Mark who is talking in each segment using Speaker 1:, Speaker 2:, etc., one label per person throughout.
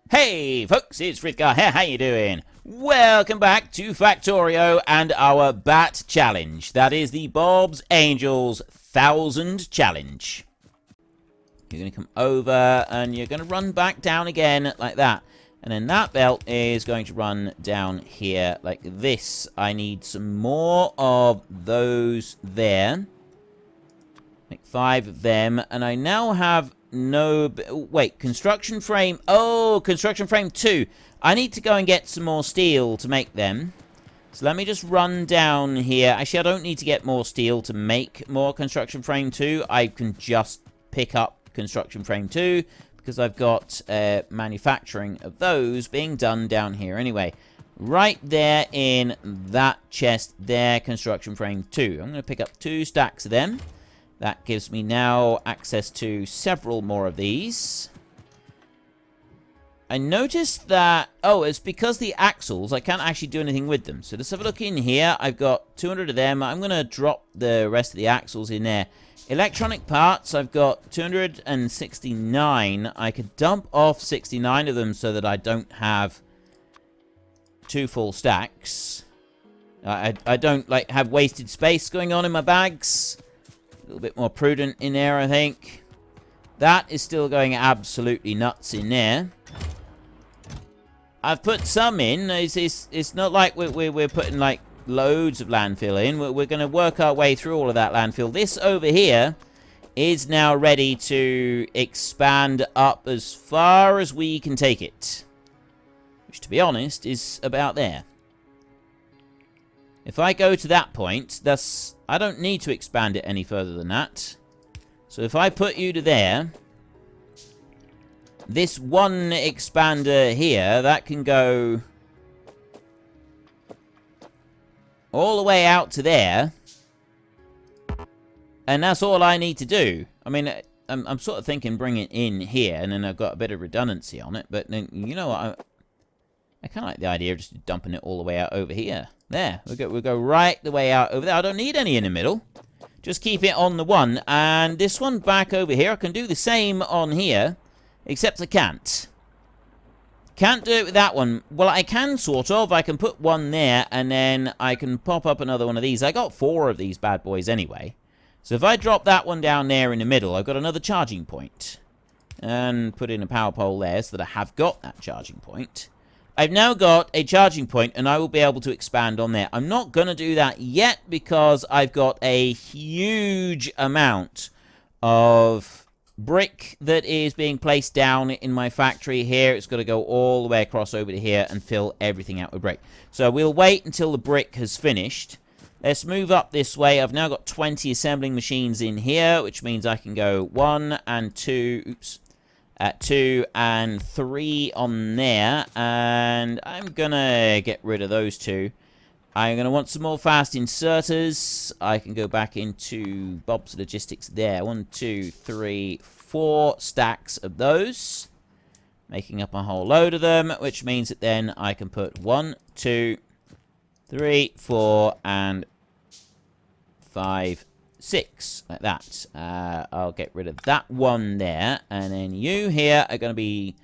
Speaker 1: Hey folks, it's Frithgar here, how you doing? Welcome back to Factorio and our Bat Challenge. That is the Bob's Angels 1000 Challenge. You're going to come over and you're going to run back down again like that. And then that belt is going to run down here like this. I need some more of those there. Make 5 of them. And I now have no... Wait, construction frame... Oh, construction frame 2. I need to go and get some more steel to make them. So let me just run down here. Actually, I don't need to get more steel to make more construction frame 2. I can just pick up construction frame 2 because I've got manufacturing of those being done down here anyway. Right there in that chest there, construction frame 2. I'm going to pick up 2 stacks of them. That gives me now access to several more of these. I noticed that... Oh, it's because the axles, I can't actually do anything with them. So let's have a look in here. I've got 200 of them. I'm going to drop the rest of the axles in there. Electronic parts, I've got 269. I could dump off 69 of them so that I don't have 2 full stacks. I don't, like, have wasted space going on in my bags. A little bit more prudent in there, I think. That is still going absolutely nuts in there. I've put some in. It's not like we're putting, like, loads of landfill in. We're going to work our way through all of that landfill. This over here is now ready to expand up as far as we can take it. Which, to be honest, is about there. If I go to that point, I don't need to expand it any further than that. So if I put you to there, this one expander here, that can go all the way out to there. And that's all I need to do. I mean, I'm sort of thinking bring it in here, and then I've got a bit of redundancy on it. But then, you know what, I kind of like the idea of just dumping it all the way out over here. There, we'll go right the way out over there. I don't need any in the middle. Just keep it on the one. And this one back over here, I can do the same on here. Except I can't. Can't do it with that one. Well, I can sort of. I can put one there, and then I can pop up another one of these. I got 4 of these bad boys anyway. So if I drop that one down there in the middle, I've got another charging point. And put in a power pole there so that I have got that charging point. I've now got a charging point, and I will be able to expand on there. I'm not going to do that yet because I've got a huge amount of brick that is being placed down in my factory here. It's got to go all the way across over to here and fill everything out with brick. So we'll wait until the brick has finished. Let's move up this way. I've now got 20 assembling machines in here, which means I can go 1 and 2... Oops. 2 and 3 on there, and I'm gonna get rid of those 2. I'm gonna want some more fast inserters. I can go back into Bob's Logistics there. 1, 2, 3, 4 stacks of those, making up a whole load of them, which means that then I can put 1, 2, 3, 4, and 5, 6, like that. I'll get rid of that one there, and then you here are going to be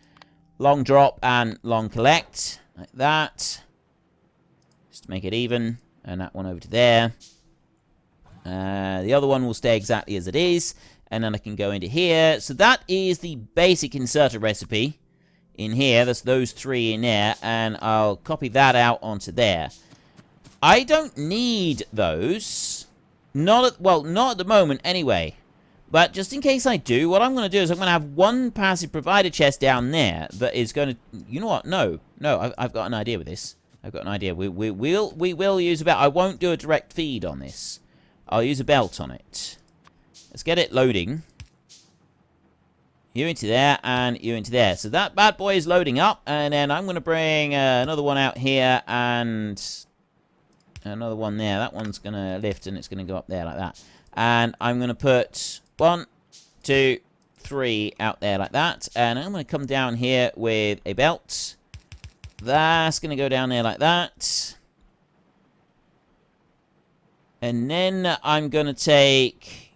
Speaker 1: long drop and long collect, like that, just to make it even, and that one over to there. The other one will stay exactly as it is, and then I can go into here. So that is the basic inserter recipe in here. That's those 3 in there, and I'll copy that out onto there. I don't need those. Not at the moment, anyway. But just in case I do, what I'm going to do is I'm going to have one passive provider chest down there that is going to... You know what? No, I've got an idea with this. I've got an idea. We will use a belt. I won't do a direct feed on this. I'll use a belt on it. Let's get it loading. You into there, and you into there. So that bad boy is loading up, and then I'm going to bring another one out here, and... another one there. That one's going to lift and it's going to go up there like that. And I'm going to put 1, 2, 3 out there like that. And I'm going to come down here with a belt. That's going to go down there like that. And then I'm going to take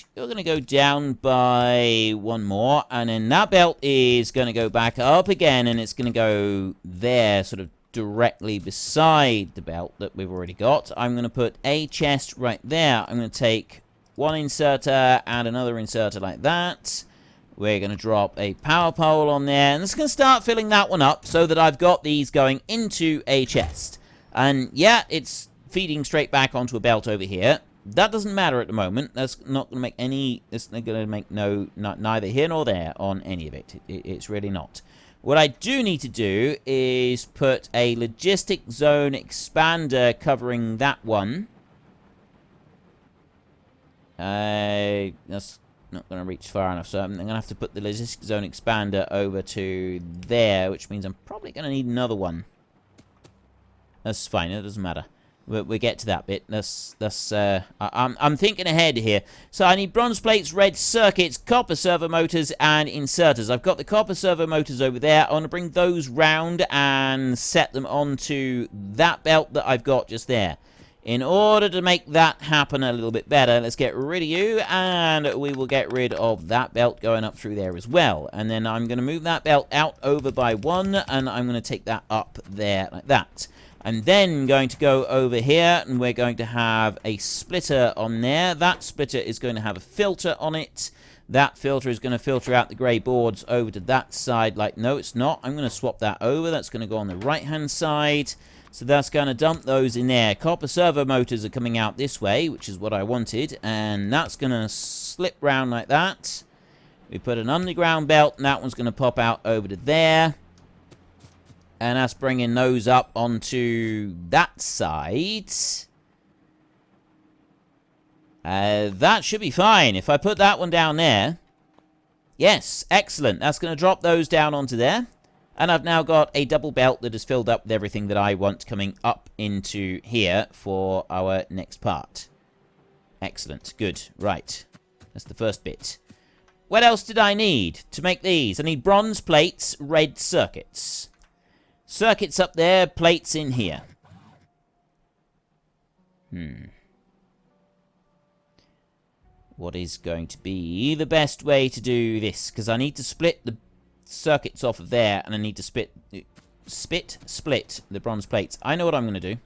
Speaker 1: belt, you're going to go down by one more. And then that belt is going to go back up again. And it's going to go there, sort of directly beside the belt that we've already got. I'm going to put a chest right there. I'm going to take one inserter and another inserter like that. We're going to drop a power pole on there. And it's going to start filling that one up so that I've got these going into a chest. And yeah, it's feeding straight back onto a belt over here. That doesn't matter at the moment. That's not going to make any... It's going to make neither here nor there on any of it. It's really not. What I do need to do is put a logistic zone expander covering that one. That's not going to reach far enough, so I'm going to have to put the logistic zone expander over to there, which means I'm probably going to need another one. That's fine, it doesn't matter. We'll get to that bit. I'm thinking ahead here. So I need bronze plates, red circuits, copper servo motors, and inserters. I've got the copper servo motors over there. I want to bring those round and set them onto that belt that I've got just there. In order to make that happen a little bit better, let's get rid of you, and we will get rid of that belt going up through there as well. And then I'm going to move that belt out over by one, and I'm going to take that up there like that. I'm then going to go over here, and we're going to have a splitter on there. That splitter is going to have a filter on it. That filter is going to filter out the grey boards over to that side. Like, no, it's not. I'm going to swap that over. That's going to go on the right-hand side. So that's going to dump those in there. Copper servo motors are coming out this way, which is what I wanted. And that's going to slip round like that. We put an underground belt, and that one's going to pop out over to there. And that's bringing those up onto that side. That should be fine. If I put that one down there. Yes, excellent. That's going to drop those down onto there. And I've now got a double belt that is filled up with everything that I want coming up into here for our next part. Excellent. Good. Right. That's the first bit. What else did I need to make these? I need bronze plates, red circuits. Circuits up there, plates in here. What is going to be the best way to do this? Because I need to split the circuits off of there, and I need to split the bronze plates. I know what I'm going to do.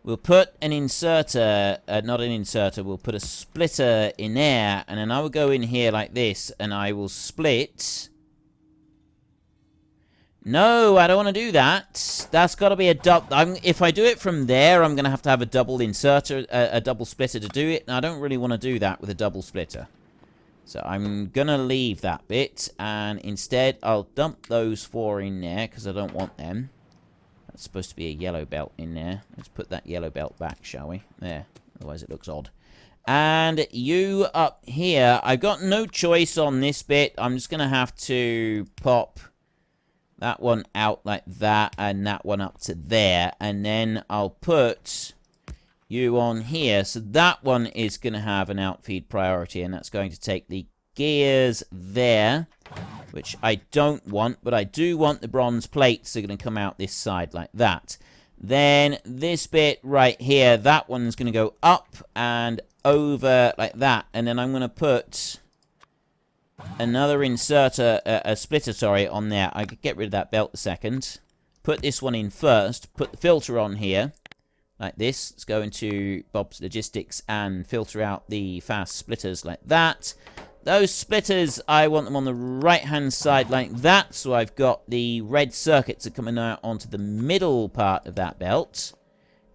Speaker 1: We'll put an inserter, not an inserter, we'll put a splitter in there, and then I will go in here like this, and I will split... No, I don't want to do that. That's got to be a double... If I do it from there, I'm going to have a double inserter, a double splitter to do it. And I don't really want to do that with a double splitter. So I'm going to leave that bit. And instead, I'll dump those four in there because I don't want them. That's supposed to be a yellow belt in there. Let's put that yellow belt back, shall we? There. Otherwise, it looks odd. And you up here. I've got no choice on this bit. I'm just going to have to pop... that one out like that, and that one up to there. And then I'll put you on here. So that one is going to have an outfeed priority, and that's going to take the gears there, which I don't want, but I do want the bronze plates. They're going to come out this side like that. Then this bit right here, that one's going to go up and over like that. And then I'm going to put... another inserter, a splitter, sorry, on there. I could get rid of that belt a second. Put this one in first. Put the filter on here. Like this. Let's go into Bob's Logistics and filter out the fast splitters like that. Those splitters, I want them on the right-hand side like that. So I've got the red circuits that are coming out onto the middle part of that belt.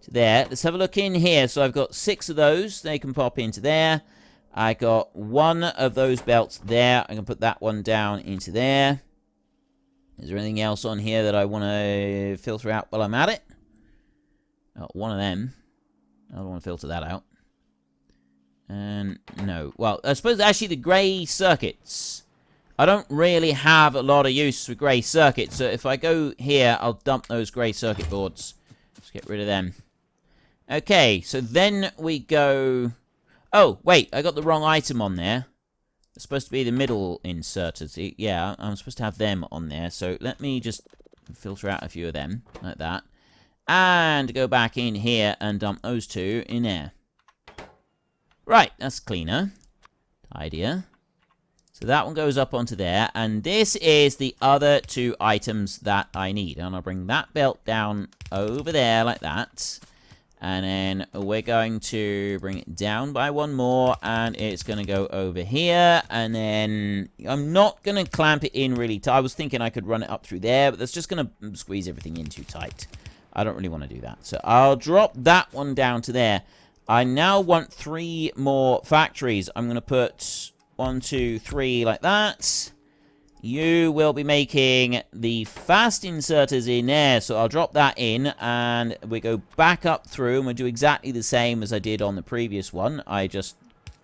Speaker 1: To there. Let's have a look in here. So I've got 6 of those. They can pop into there. I got 1 of those belts there. I can put that one down into there. Is there anything else on here that I want to filter out while I'm at it? Oh, 1 of them. I don't want to filter that out. And no. Well, I suppose actually the grey circuits. I don't really have a lot of use for grey circuits. So if I go here, I'll dump those grey circuit boards. Let's get rid of them. Okay, so then we go... Oh, wait, I got the wrong item on there. It's supposed to be the middle inserters. Yeah, I'm supposed to have them on there. So let me just filter out a few of them, like that. And go back in here and dump those 2 in there. Right, that's cleaner. idea. So that one goes up onto there, and this is the other 2 items that I need. And I'll bring that belt down over there like that. And then we're going to bring it down by 1 more, and it's going to go over here. And then I'm not going to clamp it in really tight. I was thinking I could run it up through there, but that's just going to squeeze everything in too tight. I don't really want to do that. So I'll drop that one down to there. I now want 3 more factories. I'm going to put 1, 2, 3 like that. You will be making the fast inserters in there, so I'll drop that in, and we go back up through, and we'll do exactly the same as I did on the previous one. I just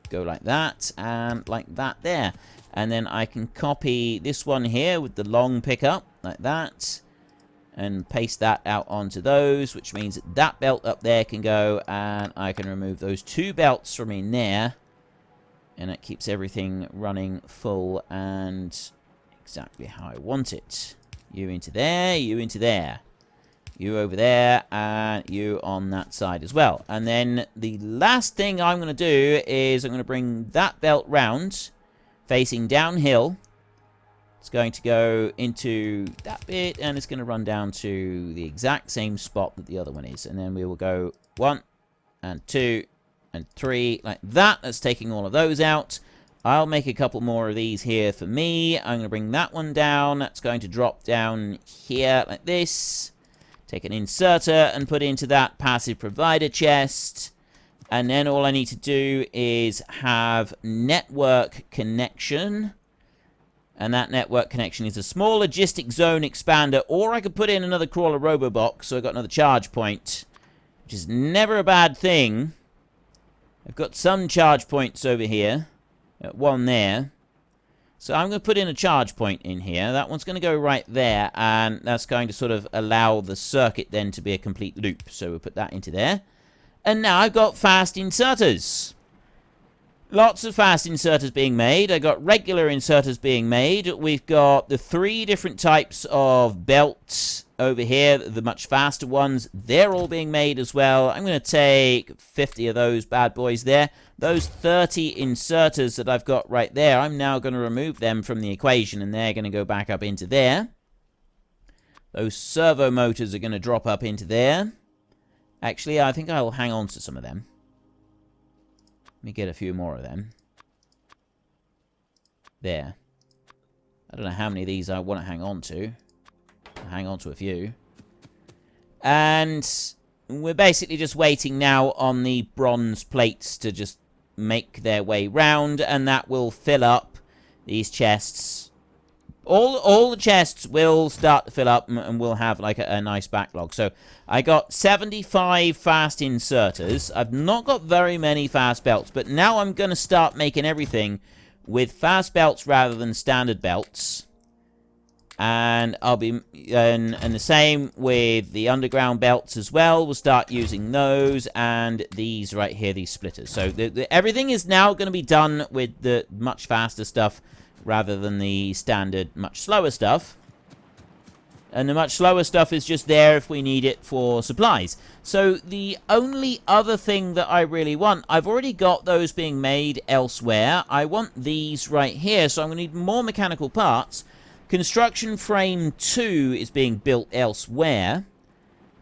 Speaker 1: go like that, and like that there. And then I can copy this one here with the long pickup, like that, and paste that out onto those, which means that that belt up there can go, and I can remove those 2 belts from in there, and it keeps everything running full and exactly how I want it. You into there, you into there. You over there, and you on that side as well. And then the last thing I'm going to do is I'm going to bring that belt round, facing downhill. It's going to go into that bit, and it's going to run down to the exact same spot that the other one is. And then we will go 1, and 2, and 3, like that. That's taking all of those out. I'll make a couple more of these here for me. I'm going to bring that one down. That's going to drop down here like this. Take an inserter and put into that passive provider chest. And then all I need to do is have network connection. And that network connection is a small logistic zone expander. Or I could put in another crawler robobox, so I've got another charge point, which is never a bad thing. I've got some charge points over here. 1 there. So I'm going to put in a charge point in here. That one's going to go right there, and that's going to sort of allow the circuit then to be a complete loop. So we'll put that into there. And now I've got fast inserters. Lots of fast inserters being made. I've got regular inserters being made. We've got the 3 different types of belts over here, the much faster ones. They're all being made as well. I'm going to take 50 of those bad boys there. Those 30 inserters that I've got right there, I'm now going to remove them from the equation, and they're going to go back up into there. Those servo motors are going to drop up into there. Actually, I think I'll hang on to some of them. Let me get a few more of them. There. I don't know how many of these I want to hang on to. I'll hang on to a few. And we're basically just waiting now on the bronze plates to just make their way round, and that will fill up these chests. All the chests will start to fill up, and we'll have like a nice backlog. So I got 75 fast inserters. I've not got very many fast belts, but now I'm going to start making everything with fast belts rather than standard belts. And I'll be and the same with the underground belts as well. We'll start using those, and these right here, these splitters. So everything is now going to be done with the much faster stuff rather than the standard much slower stuff. And the much slower stuff is just there if we need it for supplies. So the only other thing that I really want, I've already got those being made elsewhere. I want these right here, so I'm going to need more mechanical parts. Construction frame 2 is being built elsewhere,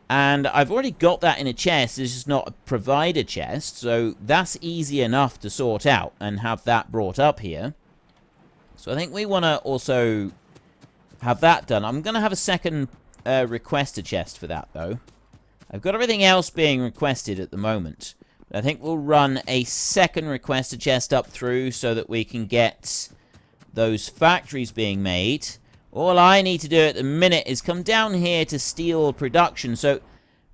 Speaker 1: and I've already got that in a chest. This is not a provider chest, so that's easy enough to sort out and have that brought up here. So I think we want to also have that done. I'm going to have a second requester chest for that, though. I've got everything else being requested at the moment. But I think we'll run a second requester chest up through so that we can get those factories being made. All I need to do at the minute is come down here to steel production. So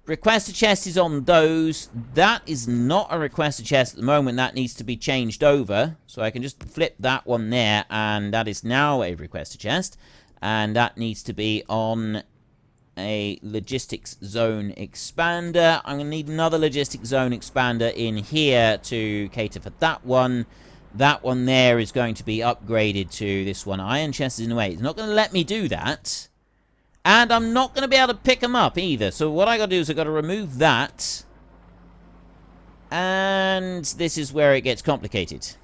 Speaker 1: requester chest is on those. That is not a requester chest at the moment. That needs to be changed over. So I can just flip that one there, and that is now a requester chest. And that needs to be on a logistics zone expander. I'm going to need another logistics zone expander in here to cater for that one. That one there is going to be upgraded to this one. Iron chest is in the way. It's not going to let me do that. And I'm not going to be able to pick them up either. So what I got to do is I got to remove that. And this is where it gets complicated.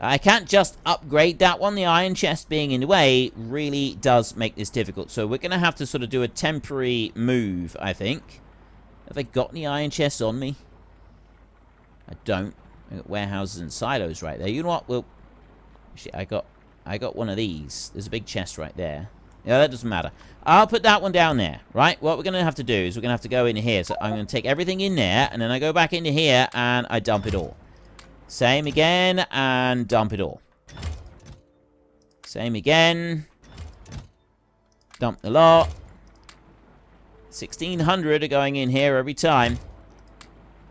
Speaker 1: I can't just upgrade that one. The iron chest being in the way really does make this difficult. So we're going to have to sort of do a temporary move, I think. Have I got any iron chests on me? I don't. I got warehouses and silos right there. You know what? Well, shit, I got one of these. There's a big chest right there. Yeah, that doesn't matter. I'll put that one down there, right? What we're going to have to do is we're going to have to go in here. So I'm going to take everything in there, and then I go back into here, and I dump it all. Same again, and dump it all. Same again. Dump the lot. 1,600 are going in here every time.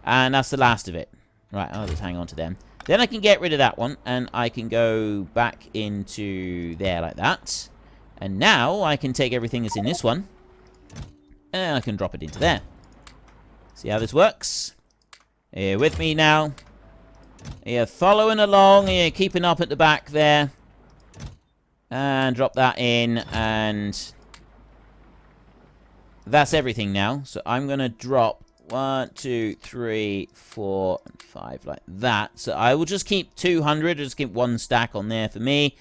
Speaker 1: And that's the last of it. Right, I'll just hang on to them. Then I can get rid of that one, and I can go back into there like that. And now I can take everything that's in this one, and I can drop it into there. See how this works? Are you with me now? Are you following along? Are you keeping up at the back there? And drop that in, and that's everything now. So I'm going to drop 1, 2, 3, 4, and 5 like that. So I will just keep 200. Just keep one stack on there for me.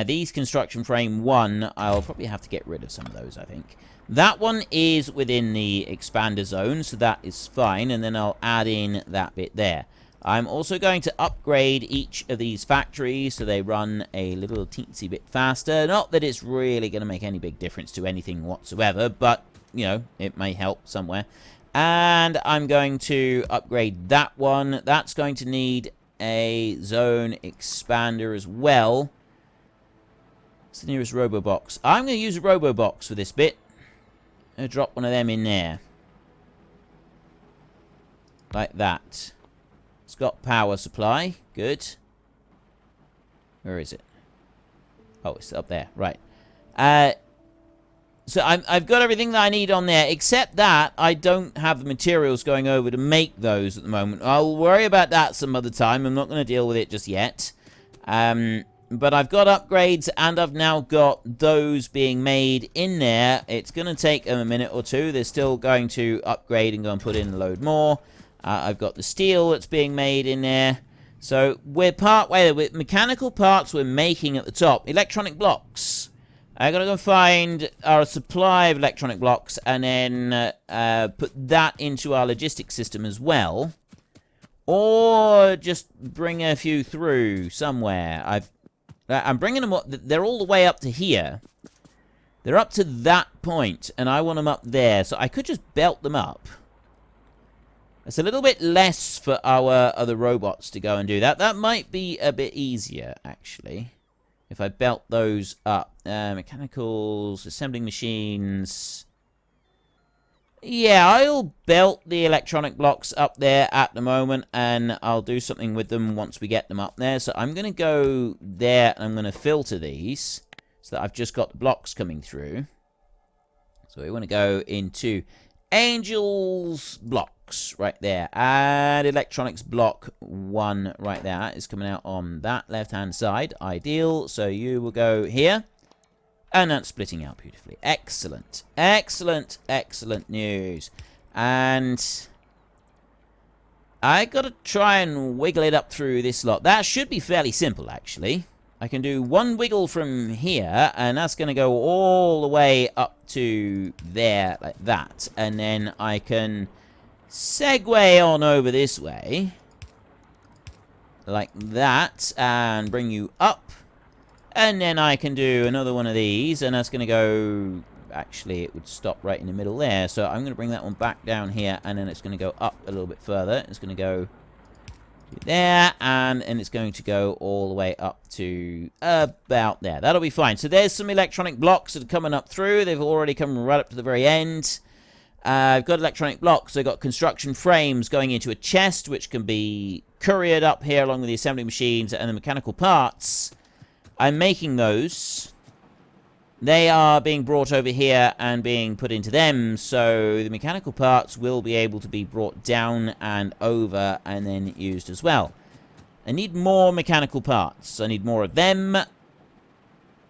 Speaker 1: These construction frame 1, I'll probably have to get rid of some of those, I think. That one is within the expander zone, so that is fine. And then I'll add in that bit there. I'm also going to upgrade each of these factories so they run a little teensy bit faster. Not that it's really going to make any big difference to anything whatsoever, but, you know, it may help somewhere. And I'm going to upgrade that one. That's going to need a zone expander as well. What's the nearest robo-box? I'm going to use a robo-box for this bit. I'm going to drop one of them in there. Like that. It's got power supply. Good. Where is it? Oh, it's up there. Right. So I've got everything that I need on there, except that I don't have the materials going over to make those at the moment. I'll worry about that some other time. I'm not going to deal with it just yet. But I've got upgrades, and I've now got those being made in there. It's going to take them a minute or two. They're still going to upgrade and go and put in a load more. I've got the steel that's being made in there. So we're part way there. With mechanical parts we're making at the top. Electronic blocks. I'm going to go find our supply of electronic blocks and then put that into our logistics system as well. Or just bring a few through somewhere. I'm bringing them up. They're all the way up to here. They're up to that point, and I want them up there. So I could just belt them up. It's a little bit less for our other robots to go and do that. That might be a bit easier, actually. If I belt those up. Mechanicals, assembling machines. Yeah, I'll belt the electronic blocks up there at the moment, and I'll do something with them once we get them up there. So I'm going to go there, and I'm going to filter these so that I've just got the blocks coming through. So we want to go into Angels blocks right there, and electronics block 1 right there is coming out on that left-hand side. Ideal. So you will go here. And that's splitting out beautifully. Excellent. Excellent, excellent news. And I got to try and wiggle it up through this lot. That should be fairly simple, actually. I can do one wiggle from here, and that's going to go all the way up to there, like that. And then I can segue on over this way, like that, and bring you up. And then I can do another one of these, and that's going to go... Actually, it would stop right in the middle there. So I'm going to bring that one back down here, and then it's going to go up a little bit further. It's going to go there, and it's going to go all the way up to about there. That'll be fine. So there's some electronic blocks that are coming up through. They've already come right up to the very end. I've got electronic blocks. I've got construction frames going into a chest, which can be couriered up here along with the assembly machines and the mechanical parts. I'm making those. They are being brought over here and being put into them, so the mechanical parts will be able to be brought down and over and then used as well. I need more mechanical parts. I need more of them.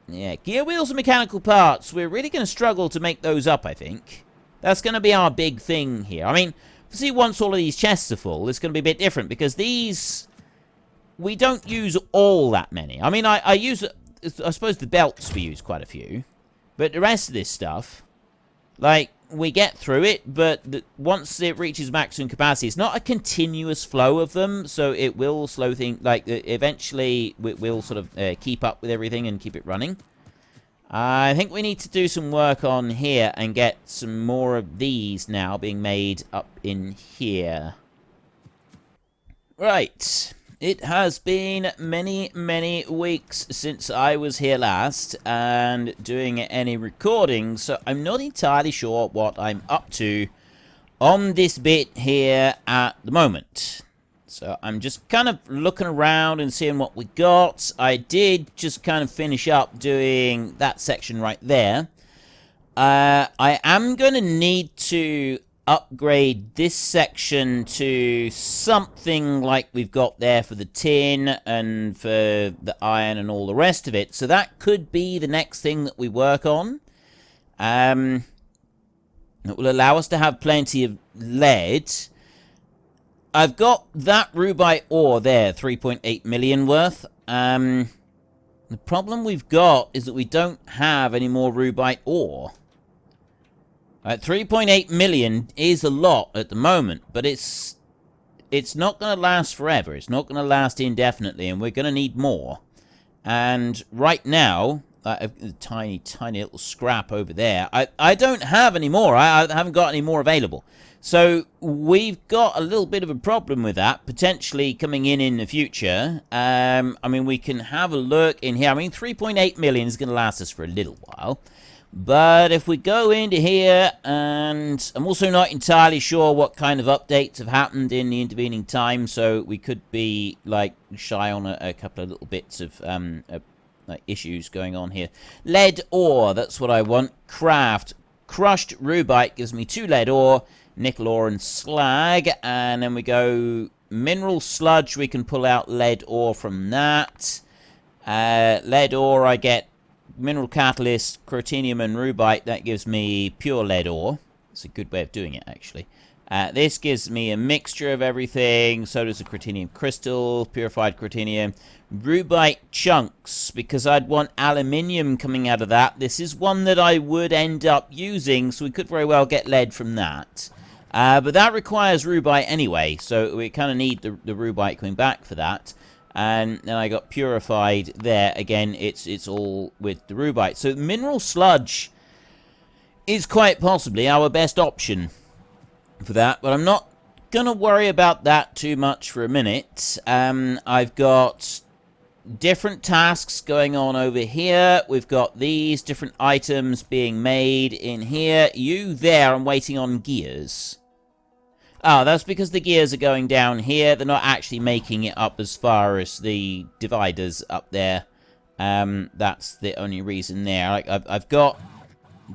Speaker 1: Yeah, gear wheels and mechanical parts. We're really going to struggle to make those up, I think. That's going to be our big thing here. I mean, see, once all of these chests are full, it's going to be a bit different, because these we don't use all that many. I mean, I use, I suppose the belts we use quite a few. But the rest of this stuff, like, we get through it, but once it reaches maximum capacity, it's not a continuous flow of them, so it will slow things, like, eventually we'll sort of keep up with everything and keep it running. I think we need to do some work on here and get some more of these now being made up in here. Right. It has been many, many weeks since I was here last and doing any recording, so I'm not entirely sure what I'm up to on this bit here at the moment. So I'm just kind of looking around and seeing what we got. I did just kind of finish up doing that section right there. I am going to need to upgrade this section to something like we've got there for the tin and for the iron and all the rest of it. So that could be the next thing that we work on. It will allow us to have plenty of lead. I've got that rubite ore there, 3.8 million worth. The problem we've got is that we don't have any more rubite ore. 3.8 million is a lot at the moment, but it's not going to last forever. It's not going to last indefinitely, and we're going to need more. And right now, a tiny little scrap over there. I don't have any more. I haven't got any more available. So we've got a little bit of a problem with that, potentially coming in the future. I mean, we can have a look in here. I mean, 3.8 million is going to last us for a little while. But if we go into here, and I'm also not entirely sure what kind of updates have happened in the intervening time, so we could be, like, shy on a couple of little bits of like issues going on here. Lead ore, that's what I want. Craft. Crushed rubite gives me 2 lead ore, nickel ore and slag, and then we go mineral sludge. We can pull out lead ore from that. Lead ore, I get mineral catalyst, cruthenium and rubite. That gives me pure lead ore. It's a good way of doing it, actually. This gives me a mixture of everything. So does a cruthenium crystal, purified cruthenium. Rubite chunks, because I'd want aluminium coming out of that. This is one that I would end up using, so we could very well get lead from that. But that requires rubite anyway, so we kind of need the rubite coming back for that. And then I got purified there. Again, it's all with the rubite. So mineral sludge is quite possibly our best option for that. But I'm not going to worry about that too much for a minute. I've got different tasks going on over here. We've got these different items being made in here. You there, I'm waiting on gears. Oh, that's because the gears are going down here. They're not actually making it up as far as the dividers up there. That's the only reason there. Like, I've got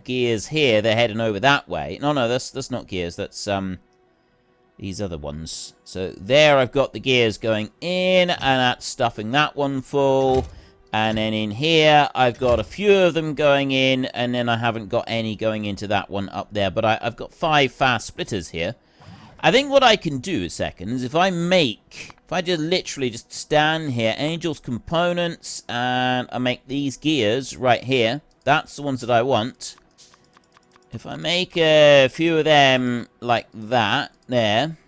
Speaker 1: gears here. They're heading over that way. No, that's not gears. That's these other ones. So there I've got the gears going in, and that's stuffing that one full. And then in here, I've got a few of them going in, and then I haven't got any going into that one up there. But I've got 5 fast splitters here. I think what I can do a second is if I just literally just stand here, Angel's components, and I make these gears right here. That's the ones that I want. If I make a few of them like that, there,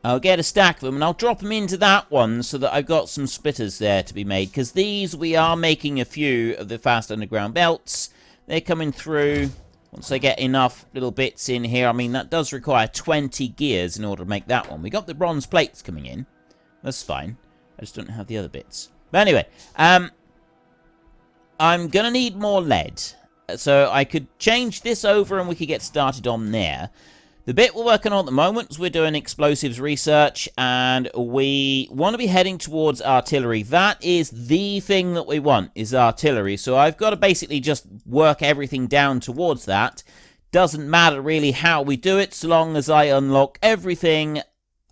Speaker 1: I'll get a stack of them, and I'll drop them into that one so that I've got some splitters there to be made. Because these, we are making a few of the fast underground belts. They're coming through. Once I get enough little bits in here, I mean, that does require 20 gears in order to make that one. We got the bronze plates coming in. That's fine. I just don't have the other bits. But anyway, I'm going to need more lead. So I could change this over and we could get started on there. The bit we're working on at the moment is we're doing explosives research, and we want to be heading towards artillery. That is the thing that we want, is artillery. So I've got to basically just work everything down towards that. Doesn't matter really how we do it, so long as I unlock everything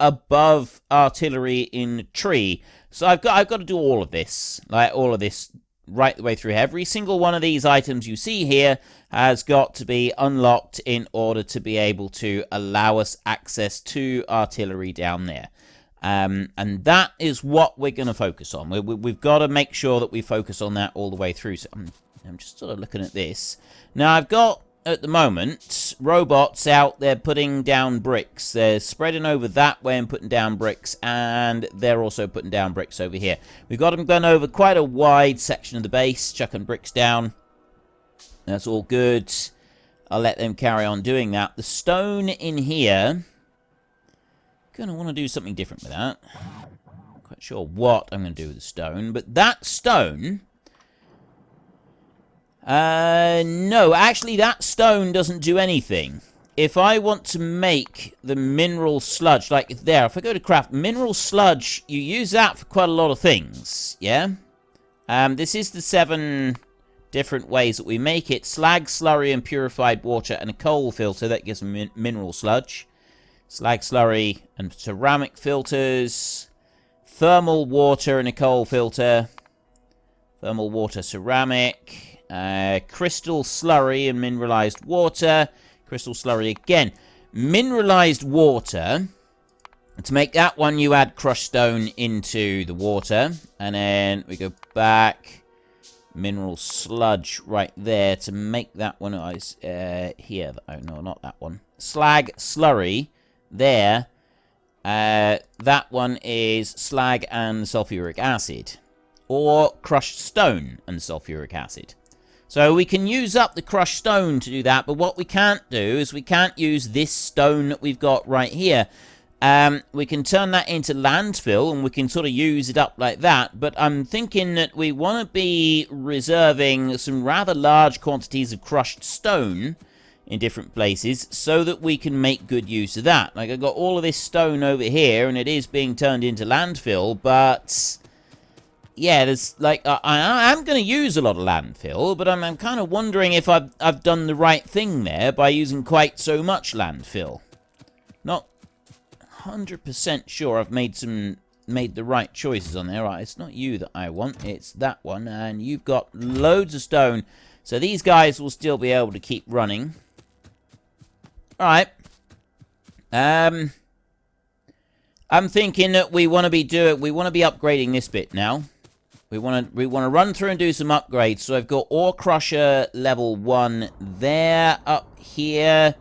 Speaker 1: above artillery in tree. So I've got to do all of this, like all of this right the way through. Every single one of these items you see here has got to be unlocked in order to be able to allow us access to artillery down there. And that is what we're going to focus on. We've got to make sure that we focus on that all the way through. So I'm just sort of looking at this. Now, I've got, at the moment, robots out there putting down bricks. They're spreading over that way and putting down bricks, and they're also putting down bricks over here. We've got them going over quite a wide section of the base, chucking bricks down. That's all good. I'll let them carry on doing that. The stone in here, going to want to do something different with that. Not quite sure what I'm going to do with the stone, but that stone... no, actually that stone doesn't do anything. If I want to make the mineral sludge, like there, if I go to craft mineral sludge, you use that for quite a lot of things, yeah? This is the 7 different ways that we make it. Slag, slurry, and purified water, and a coal filter that gives mineral sludge. Slag, slurry, and ceramic filters. Thermal water and a coal filter. Thermal water, ceramic. Crystal slurry and mineralized water. Crystal slurry again. Mineralized water. To make that one, you add crushed stone into the water. And then we go back. Mineral sludge right there to make that one. Here. Oh, no, not that one. Slag slurry there. That one is slag and sulfuric acid. Or crushed stone and sulfuric acid. So we can use up the crushed stone to do that, but what we can't do is we can't use this stone that we've got right here. We can turn that into landfill, and we can sort of use it up like that, but I'm thinking that we want to be reserving some rather large quantities of crushed stone in different places so that we can make good use of that. Like, I've got all of this stone over here, and it is being turned into landfill, but... yeah, there's like I am going to use a lot of landfill, but I'm kind of wondering if I've done the right thing there by using quite so much landfill. Not 100% sure I've made the right choices on there. Right, it's not you that I want, it's that one, and you've got loads of stone, so these guys will still be able to keep running. All right. I'm thinking that we want to be upgrading this bit now. We want to run through and do some upgrades. So I've got ore crusher level 1 there, up here.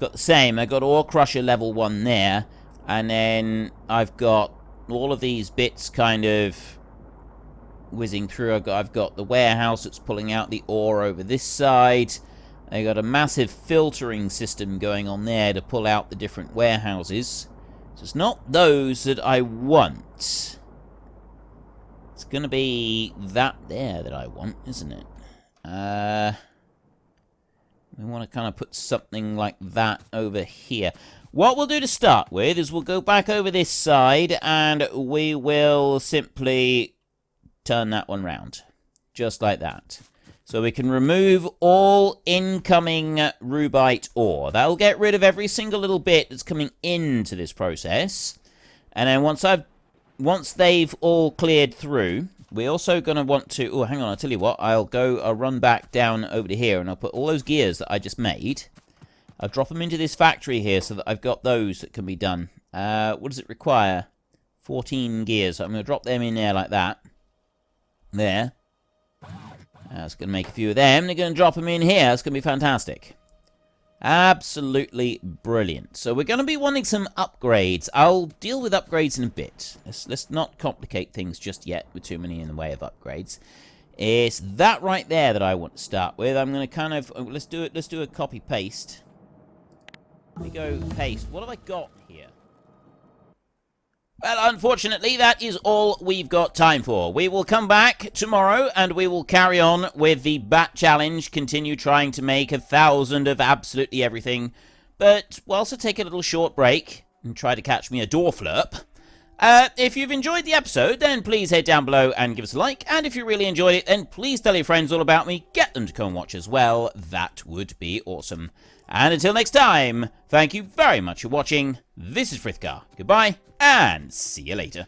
Speaker 1: Got the same. I've got ore crusher level 1 there, and then I've got all of these bits kind of whizzing through. I've got the warehouse that's pulling out the ore over this side. I got a massive filtering system going on there to pull out the different warehouses. So it's not those that I want. It's going to be that there that I want, isn't it? We want to kind of put something like that over here. What we'll do to start with is we'll go back over this side and we will simply turn that one round. Just like that. So we can remove all incoming rubite ore. That'll get rid of every single little bit that's coming into this process. And then once they've all cleared through, we're also going to want to... oh, hang on, I'll tell you what. I'll run back down over to here, and I'll put all those gears that I just made. I'll drop them into this factory here so that I've got those that can be done. What does it require? 14 gears. So I'm going to drop them in there like that. There. That's going to make a few of them. They're going to drop them in here. It's going to be fantastic. Absolutely brilliant. So we're going to be wanting some upgrades. I'll deal with upgrades in a bit. Let's not complicate things just yet with too many in the way of upgrades. It's that right there that I want to start with. I'm going to kind of... let's do a copy paste. Let me go paste. What have I got here? Well, unfortunately, that is all we've got time for. We will come back tomorrow, and we will carry on with the Bat Challenge, continue trying to make 1,000 of absolutely everything. But we'll also take a little short break and try to catch me a door flurp. If you've enjoyed the episode, then please head down below and give us a like. And if you really enjoyed it, then please tell your friends all about me. Get them to come and watch as well. That would be awesome. And until next time, thank you very much for watching. This is Frithgar. Goodbye, and see you later.